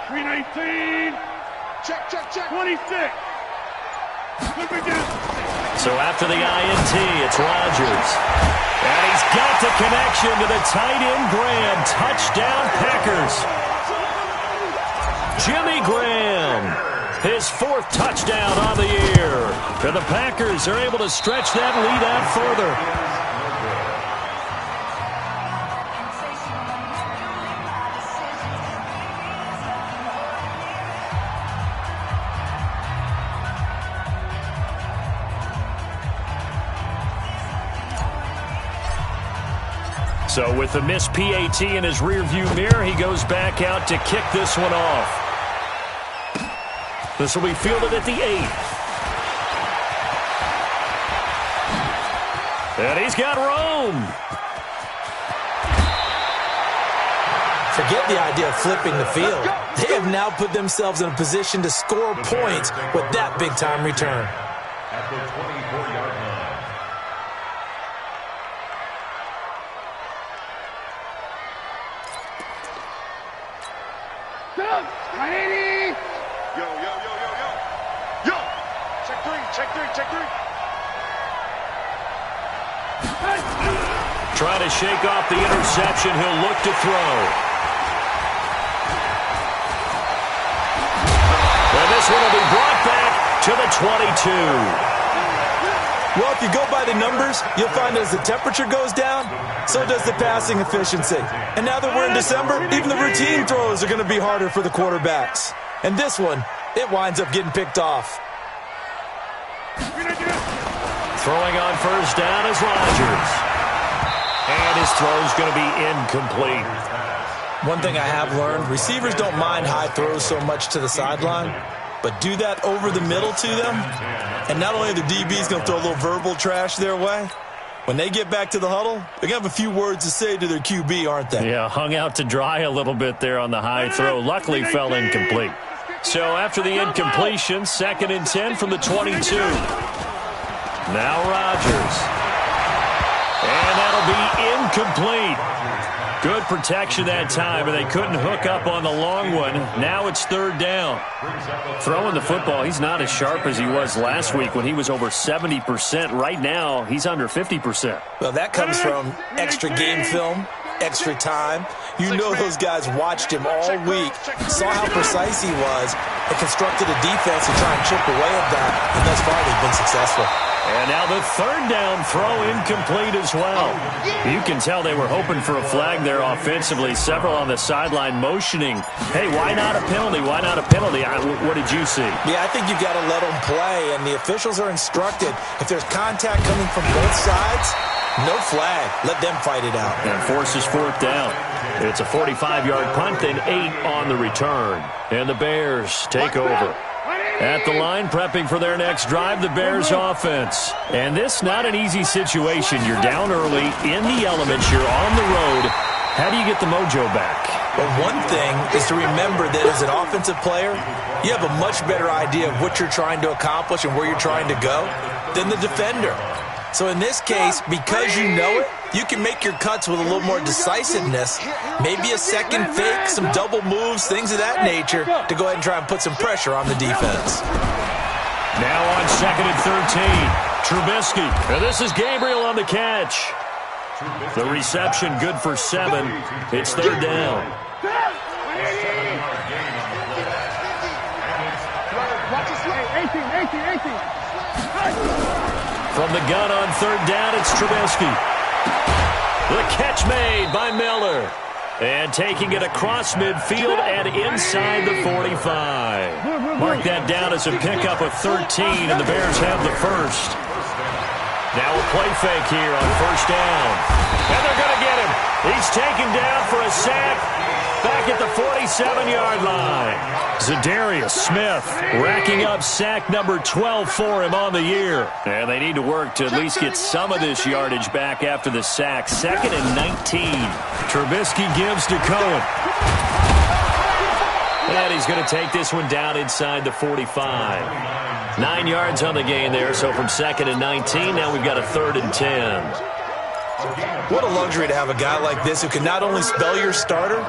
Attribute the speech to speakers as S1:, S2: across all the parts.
S1: 319. Check. 26.
S2: So after the INT, it's Rodgers. And he's got the connection to the tight end Graham. Touchdown, Packers. Jimmy Graham, his 4th touchdown on the year. And the Packers are able to stretch that lead out further. So with the missed PAT in his rearview mirror, he goes back out to kick this one off. This will be fielded at the 8th. And he's got room.
S3: Forget the idea of flipping the field. They have now put themselves in a position to score points with that big-time return.
S4: At the 24-yard line.
S1: Yo. Check three.
S2: Trying to shake off the interception. He'll look to throw. And this one will be brought back to the 22.
S3: Well, if you go by the numbers, you'll find as the temperature goes down, so does the passing efficiency. And now that we're in December, even the routine throws are going to be harder for the quarterbacks. And this one, it winds up getting picked off.
S2: Throwing on first down is Rodgers. And his throw's going to be incomplete.
S3: One thing I have learned, receivers don't mind high throws so much to the sideline, but do that over the middle to them, and not only are the DBs going to throw a little verbal trash their way, when they get back to the huddle, they're going to have a few words to say to their QB, aren't they?
S2: Yeah, hung out to dry a little bit there on the high throw. Luckily fell incomplete. So after the incompletion, 2nd and 10 from the 22. Now Rodgers. And that'll be incomplete. Good protection that time, and they couldn't hook up on the long one. Now it's 3rd down. Throwing the football, he's not as sharp as he was last week when he was over 70%. Right now, he's under 50%.
S3: Well, that comes from extra game film, extra time. You know those guys watched him all week, saw how precise he was, and constructed a defense to try and chip away at that, and thus far they've been successful.
S2: And now the 3rd down throw incomplete as well. You can tell they were hoping for a flag there offensively. Several on the sideline motioning, hey, why not a penalty? Why not a penalty? What did you see?
S3: Yeah, I think you've got to let them play, and the officials are instructed. If there's contact coming from both sides, no flag. Let them fight it out.
S2: And forces 4th down. It's a 45-yard punt, then 8 on the return. And the Bears take over. At the line, prepping for their next drive, the Bears offense. And this, not an easy situation. You're down early, in the elements, you're on the road. How do you get the mojo back?
S3: Well, one thing is to remember that as an offensive player, you have a much better idea of what you're trying to accomplish and where you're trying to go than the defender. So in this case, because you know it, you can make your cuts with a little more decisiveness, maybe a second fake, some double moves, things of that nature, to go ahead and try and put some pressure on the defense.
S2: Now on 2nd and 13, Trubisky. And this is Gabriel on the catch. The reception good for 7. It's 3rd down. From the gun on 3rd down, it's Trubisky. The catch made by Miller. And taking it across midfield and inside the 45. Mark that down as a pickup of 13, and the Bears have the first. Now a play fake here on 1st down. And they're going to get him. He's taken down for a sack back at the 47-yard line. Zadarius Smith racking up sack number 12 for him on the year. And they need to work to at least get some of this yardage back after the sack. 2nd and 19. Trubisky gives to Cohen. And he's going to take this one down inside the 45. 9 yards on the gain there, so from 2nd and 19, now we've got a 3rd and 10.
S3: What a luxury to have a guy like this who can not only spell your starter,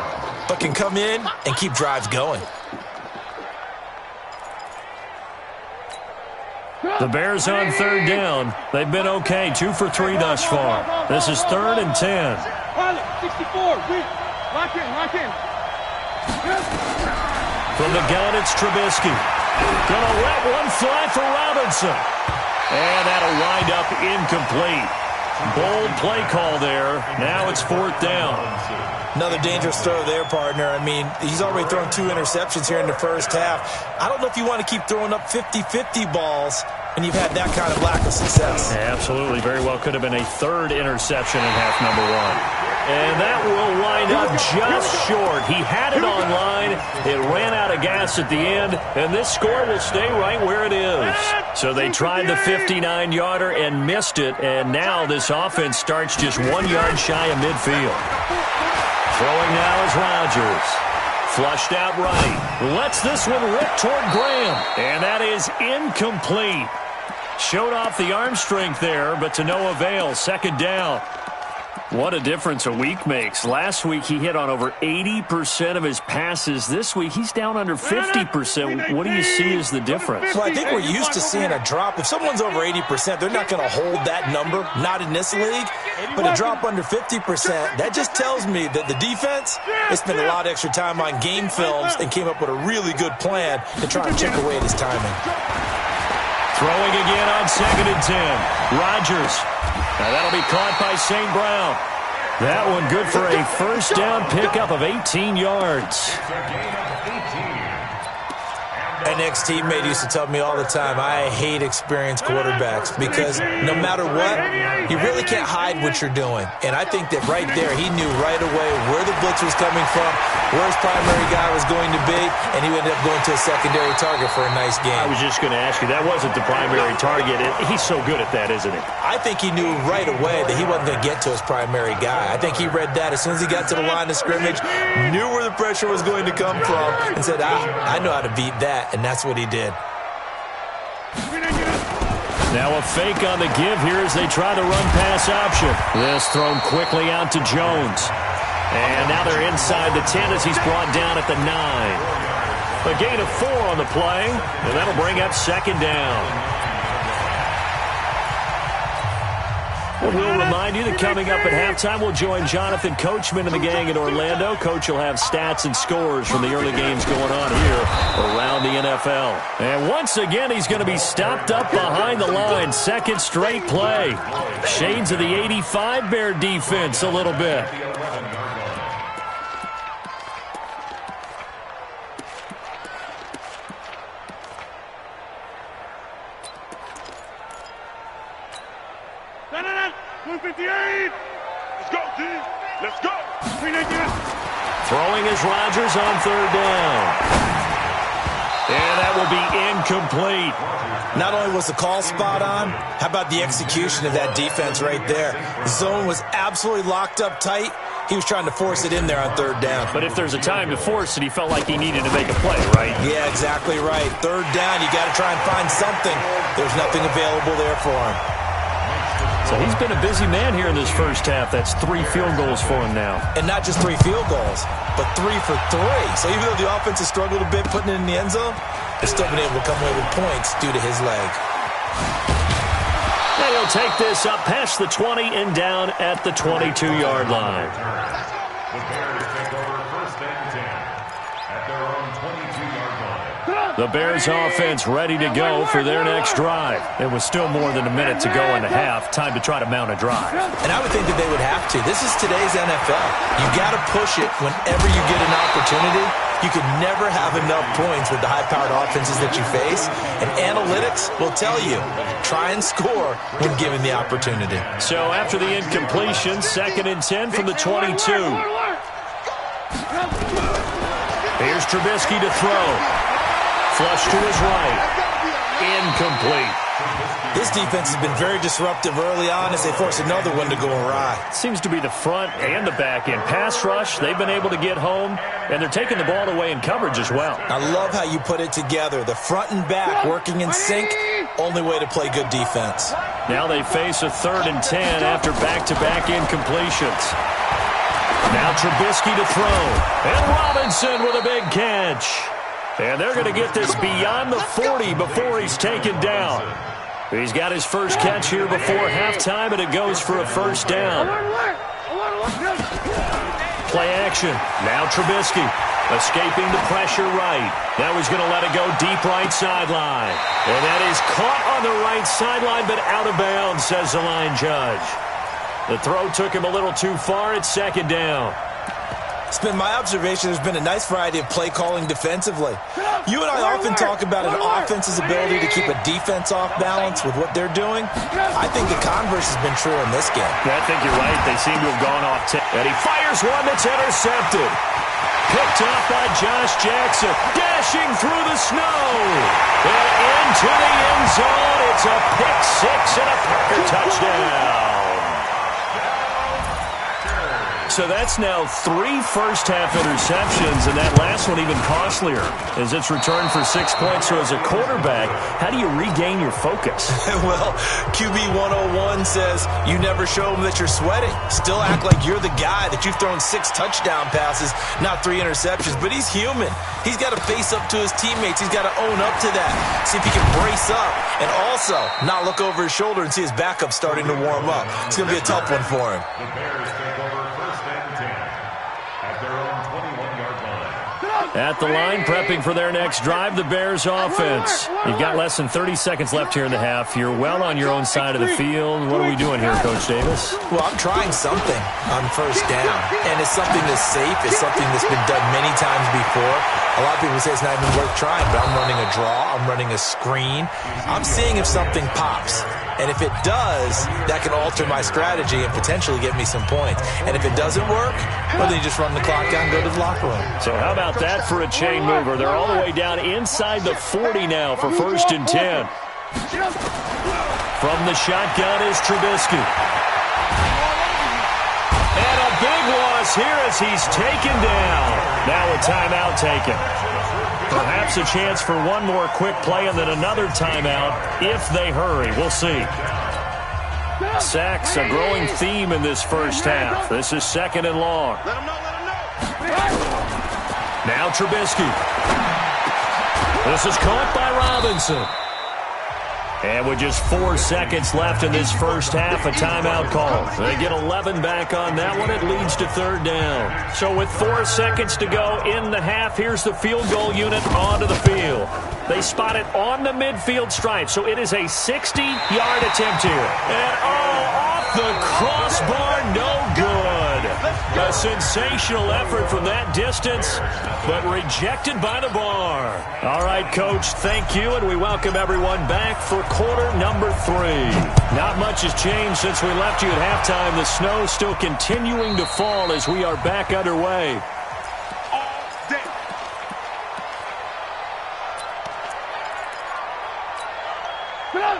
S3: but can come in and keep drives going.
S2: The Bears on third down. They've been okay, 2 for 3 thus far. This is 3rd and 10.
S1: 64. Lock in.
S2: From the gun, it's Trubisky. Gonna let one fly for Robinson. And that'll wind up incomplete. Bold play call there. Now it's 4th down.
S3: Another dangerous throw there, partner. I mean, he's already thrown 2 interceptions here in the first half. I don't know if you want to keep throwing up 50-50 balls when you've had that kind of lack of success.
S2: Yeah, absolutely. Very well could have been a 3rd interception in half number 1. And that will wind up just short. He had it on line. It ran out of gas at the end, and this score will stay right where it is. So they tried the 59-yarder and missed it, and now this offense starts just 1 yard shy of midfield. Throwing now is Rodgers. Flushed out right. Lets this one rip toward Graham, and that is incomplete. Showed off the arm strength there, but to no avail. 2nd down. What a difference a week makes. Last week he hit on over 80% of his passes. This week he's down under 50%. What do you see as the difference?
S3: Well, I think we're used to seeing a drop. If someone's over 80%, they're not going to hold that number, not in this league. But a drop under 50%, that just tells me that the defense, they spent a lot of extra time on game films and came up with a really good plan to try and chip away at his timing.
S2: Throwing again on 2nd and 10. Rodgers. Now that'll be caught by St. Brown. That one good for a 1st down pickup of 18 yards.
S3: An ex-teammate used to tell me all the time, I hate experienced quarterbacks because no matter what, you really can't hide what you're doing. And I think that right there, he knew right away where the blitz was coming from, where his primary guy was going to be, and he ended up going to a secondary target for a nice game.
S2: I was just going to ask you, that wasn't the primary target. He's so good at that, isn't he?
S3: I think he knew right away that he wasn't going to get to his primary guy. I think he read that as soon as he got to the line of scrimmage, knew where the pressure was going to come from, and said, I know how to beat that. And that's what he did.
S2: Now a fake on the give here as they try the run-pass option. This thrown quickly out to Jones. And now they're inside the 10 as he's brought down at the 9. A gain of 4 on the play, and that'll bring up 2nd down. We'll remind you that coming up at halftime, we'll join Jonathan Coachman and the gang in Orlando. Coach will have stats and scores from the early games going on here around the NFL. And once again, he's going to be stopped up behind the line. 2nd straight play. Shades of the 85 Bear defense a little bit.
S1: Let's go, team. Let's go.
S2: Throwing is Rodgers on 3rd down. And that will be incomplete.
S3: Not only was the call spot on, how about the execution of that defense right there? The zone was absolutely locked up tight. He was trying to force it in there on 3rd down.
S2: But if there's a time to force it, he felt like he needed to make a play, right?
S3: Yeah, exactly right. 3rd down, you got to try and find something. There's nothing available there for him.
S2: So he's been a busy man here in this first half. That's 3 field goals for him now.
S3: And not just 3 field goals, but 3 for 3. So even though the offense has struggled a bit putting it in the end zone, they've still been able to come away with points due to his leg.
S2: And he'll take this up past the 20 and down at the 22-yard line.
S4: The Bears take over 1st and 10 at their own 22-yard line.
S2: The Bears offense ready to go for their next drive. It was still more than a minute to go in the half. Time to try to mount a drive.
S3: And I would think that they would have to. This is today's NFL. You got to push it whenever you get an opportunity. You could never have enough points with the high-powered offenses that you face. And analytics will tell you, try and score when given the opportunity.
S2: So after the incompletion, 2nd and 10 from the 22. Here's Trubisky to throw. Flush to his right. Incomplete.
S3: This defense has been very disruptive early on as they force another one to go awry.
S2: Seems to be the front and the back end. Pass rush, they've been able to get home, and they're taking the ball away in coverage as well.
S3: I love how you put it together. The front and back working in sync, only way to play good defense.
S2: Now they face a 3rd and 10 after back-to-back incompletions. Now Trubisky to throw. And Robinson with a big catch. And they're going to get this beyond the 40 before he's taken down. He's got his first catch here before halftime, and it goes for a first down. Play action. Now Trubisky escaping the pressure right. Now he's going to let it go deep right sideline. And that is caught on the right sideline, but out of bounds, says the line judge. The throw took him a little too far. It's second down.
S3: It's been my observation there's been a nice variety of play calling defensively. You and I often talk about an offense's ability to keep a defense off balance with what they're doing. I think the converse has been true in this game.
S2: Yeah, I think you're right. They seem to have gone off. And he fires one that's intercepted. Picked off by Josh Jackson. Dashing through the snow. And into the end zone. It's a pick six and a Packer touchdown. So that's now 3 first-half interceptions, and that last one even costlier as it's returned for 6 points. So as a quarterback, how do you regain your focus?
S3: Well, QB 101 says you never show them that you're sweating. Still act like you're the guy, that you've thrown 6 touchdown passes, not 3 interceptions. But he's human. He's got to face up to his teammates. He's got to own up to that. See if he can brace up and also not look over his shoulder and see his backup starting to warm up. It's going to be a tough one for him.
S4: The Bears take over first and 10 at their own 21-yard line.
S2: At the line, prepping for their next drive, the Bears offense. You've got less than 30 seconds left here in the half. You're well on your own side of the field. What are we doing here, Coach Davis?
S3: Well, I'm trying something on first down, and it's something that's safe. It's something that's been done many times before. A lot of people say it's not even worth trying, but I'm running a draw. I'm running a screen. I'm seeing if something pops. And if it does, that can alter my strategy and potentially get me some points. And if it doesn't work, well, then you just run the clock down and go to the locker room.
S2: So how about that for a chain mover? They're all the way down inside the 40 now for first and 10. From the shotgun is Trubisky. And a big loss here as he's taken down. Now a timeout taken. Perhaps a chance for one more quick play and then another timeout if they hurry. We'll see. Sacks, a growing theme in this first half. This is second and long. Now Trubisky. This is caught by Robinson. And with just 4 seconds left in this first half, a timeout call. They get 11 back on that one. It leads to third down. So with 4 seconds to go in the half, here's the field goal unit onto the field. They spot it on the midfield stripe, so it is a 60-yard attempt here. And off the crossbar, no good. A sensational effort from that distance, but rejected by the bar. All right, Coach, thank you, and we welcome everyone back for quarter number 3. Not much has changed since we left you at halftime. The snow still continuing to fall as we are back underway.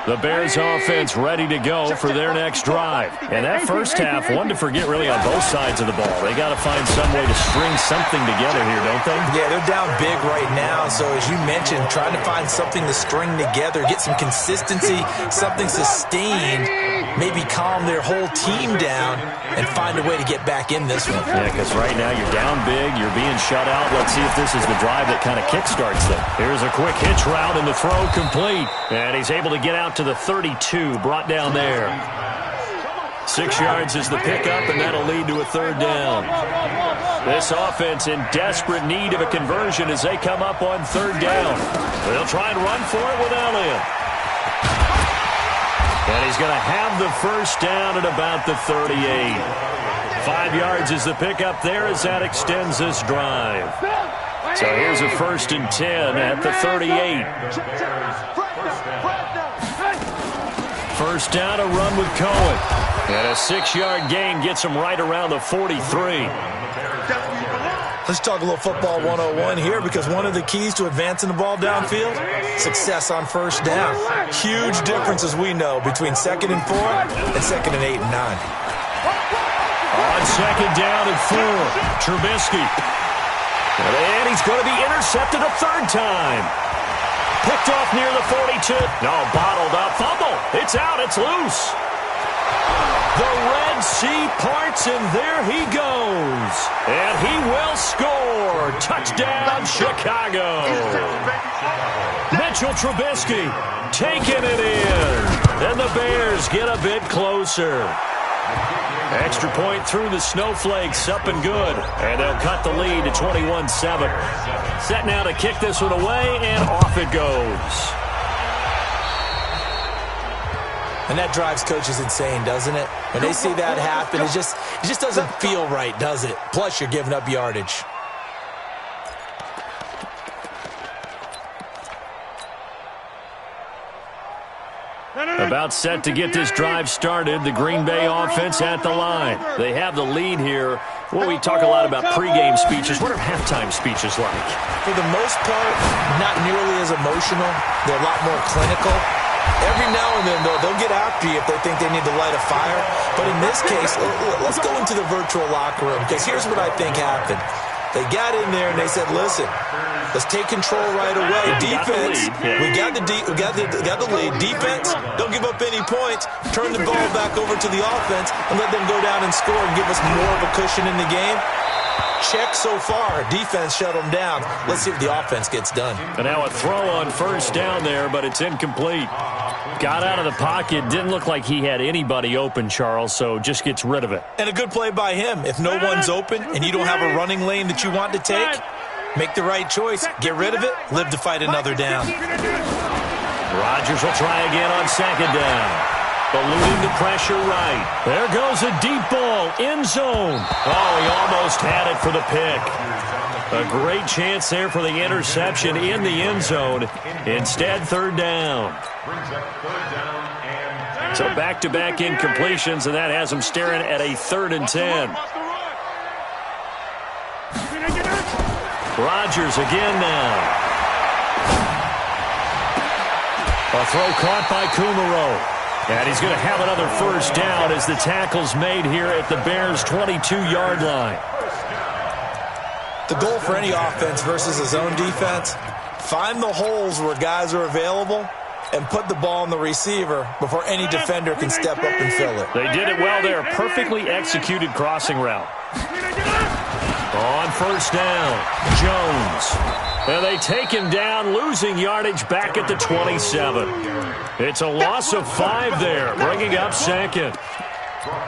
S2: The Bears offense ready to go for their next drive. And that first half, one to forget really on both sides of the ball. They got to find some way to string something together here, don't they?
S3: Yeah, they're down big right now. So as you mentioned, trying to find something to string together, get some consistency, something sustained, maybe calm their whole team down and find a way to get back in this one.
S2: Yeah, because right now you're down big, you're being shut out. Let's see if this is the drive that kind of kickstarts them. Here's a quick hitch route and the throw complete. And he's able to get out to the 32, brought down there. 6 yards is the pickup, and that'll lead to a third down. This offense in desperate need of a conversion as they come up on third down. They'll try and run for it with Elliott. And he's going to have the first down at about the 38. 5 yards is the pickup there as that extends this drive. So here's a first and 10 at the 38. First down, a run with Cohen. And a 6-yard gain gets him right around the 43.
S3: Let's talk a little football 101 here, because one of the keys to advancing the ball downfield, success on first down. Huge difference, as we know, between 2nd and 4 and 2nd and 8 and 9.
S2: On second down and 4, Trubisky. And he's going to be intercepted a third time. Picked off near the 42. No, bottled up. Fumble. It's out. It's loose. The Red Sea parts, and there he goes. And he will score. Touchdown, Chicago. Mitchell Trubisky taking it in. And the Bears get a bit closer. Extra point through the snowflakes, up and good. And they'll cut the lead to 21-7. Set now to kick this one away, and off it goes.
S3: And that drives coaches insane, doesn't it? When they see that happen, it just doesn't feel right, does it? Plus, you're giving up yardage.
S2: About set to get this drive started, the Green Bay offense at the line. They have the lead here. Well, we talk a lot about pregame speeches. What are halftime speeches like?
S3: For the most part, not nearly as emotional. They're a lot more clinical. Every now and then, though, they'll get after you if they think they need to light a fire. But in this case, let's go into the virtual locker room, because here's what I think happened. They got in there and they said, listen, let's take control right away. Defense, we got the lead. Defense, don't give up any points. Turn the ball back over to the offense and let them go down and score and give us more of a cushion in the game. Check so far. Defense shut them down. Let's see if the offense gets done.
S2: And now a throw on first down there, but it's incomplete. Got out of the pocket. Didn't look like he had anybody open, Charles, so just gets rid of it.
S3: And a good play by him. If no one's open and you don't have a running lane that you want to take, make the right choice. Get rid of it. Live to fight another down.
S2: Rodgers will try again on second down. Eluding the pressure right. There goes a deep ball. End zone. Oh, he almost had it for the pick. A great chance there for the interception in the end zone. Instead, third down. So back-to-back incompletions, and that has him staring at a 3rd and 10. Rodgers again now. A throw caught by Kumaro. And he's going to have another first down as the tackle's made here at the Bears' 22-yard line.
S3: The goal for any offense versus a zone defense, find the holes where guys are available and put the ball on the receiver before any defender can step up and fill it.
S2: They did it well there. Perfectly executed crossing route. On first down, Jones. And they take him down, losing yardage back at the 27. It's a loss of 5 there, bringing up second.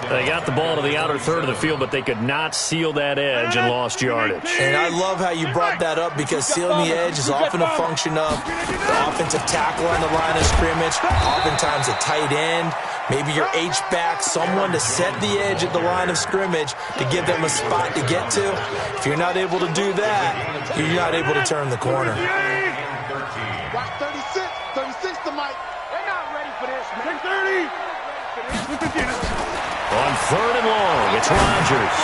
S2: They got the ball to the outer third of the field, but they could not seal that edge and lost yardage.
S3: And I love how you brought that up, because sealing the edge is often a function of the offensive tackle on the line of scrimmage, oftentimes a tight end, maybe your H-back, someone to set the edge at the line of scrimmage to give them a spot to get to. If you're not able to do that, you're not able to turn the corner.
S1: Watch 36 to Mike. They're not ready for this, man. 30.
S2: On 3rd and long, it's Rodgers.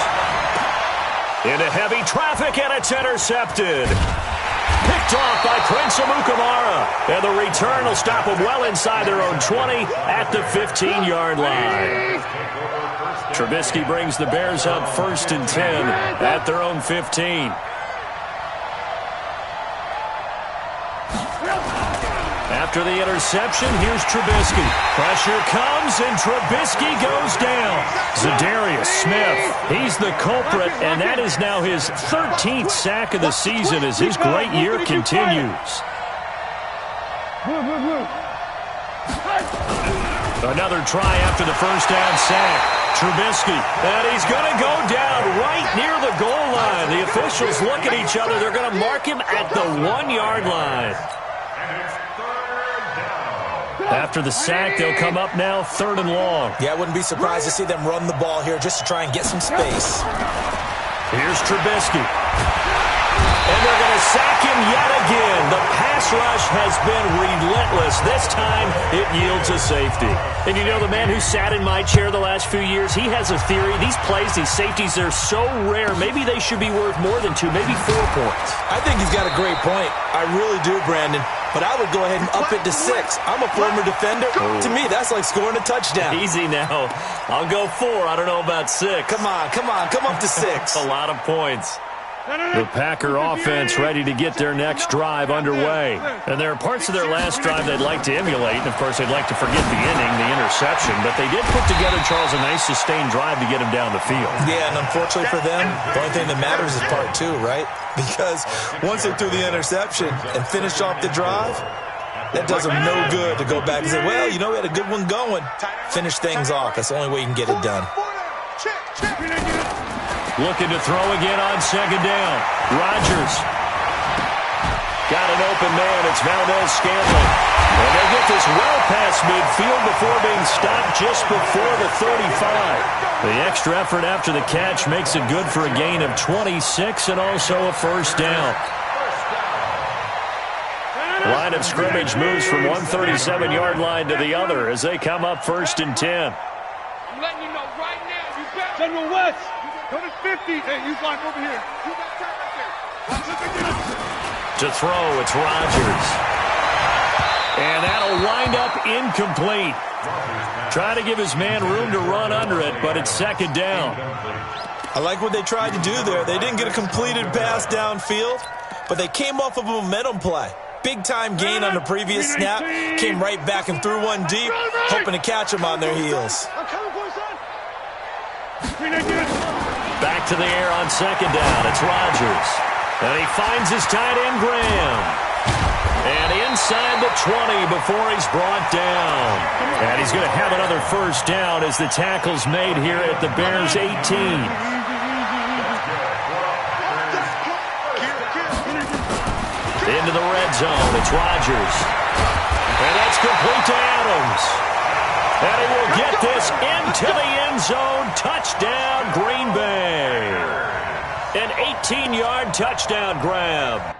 S2: Into heavy traffic, and it's intercepted. Picked off by Prince Amukamara. And the return will stop them well inside their own 20 at the 15-yard line. Trubisky brings the Bears up 1st and 10 at their own 15. After the interception, here's Trubisky. Pressure comes, and Trubisky goes down. Za'Darius Smith, he's the culprit, and that is now his 13th sack of the season as his great year continues. Another try after the first down sack. Trubisky, and he's going to go down right near the goal line. The officials look at each other. They're going to mark him at the 1-yard line. After the sack, they'll come up now 3rd and long.
S3: Yeah, I wouldn't be surprised to see them run the ball here just to try and get some space.
S2: Here's Trubisky. And they're going to sack him yet again. The pass rush has been relentless. This time, it yields a safety. And you know, the man who sat in my chair the last few years, he has a theory. These plays, these safeties, they're so rare. Maybe they should be worth more than 2, maybe 4 points.
S3: I think he's got a great point. I really do, Brandon. But I would go ahead and up it to 6. I'm a former defender. To me, that's like scoring a touchdown.
S2: Easy now. I'll go 4. I don't know about 6.
S3: Come on. Come up to 6.
S2: A lot of points. The Packer offense ready to get their next drive underway. And there are parts of their last drive they'd like to emulate. And, of course, they'd like to forget the inning, the interception. But they did put together, Charles, a nice sustained drive to get him down the field.
S3: Yeah, and unfortunately for them, the only thing that matters is part 2, right? Because once they threw the interception and finished off the drive, That does him no good to go back and say, well, you know, we had a good one going. Finish things off. That's the only way you can get it done.
S2: Looking to throw again on second down. Rodgers. Got an open man. It's Valdez-Scantling. And they get this well past midfield before being stopped just before the 35. The extra effort after the catch makes it good for a gain of 26 and also a first down. Line of scrimmage moves from one 37-yard line to the other as they come up 1st and 10.
S1: I'm letting you know right now, you bet. General West, go to 50. Hey, you line over here. You got that right there.
S2: To throw, it's Rodgers. And that'll wind up incomplete. Trying to give his man room to run under it, but it's 2nd down.
S3: I like what they tried to do there. They didn't get a completed pass downfield, but they came off of a momentum play. Big-time gain on the previous snap. Came right back and threw one deep, hoping to catch them on their heels.
S2: Back to the air on 2nd down. It's Rodgers. And he finds his tight end, Graham. And inside the 20 before he's brought down. And he's going to have another first down as the tackle's made here at the Bears' 18. Into the red zone. It's Rodgers. And that's complete to Adams. And he will get this into the end zone. Touchdown, Green Bay. An 18-yard touchdown grab.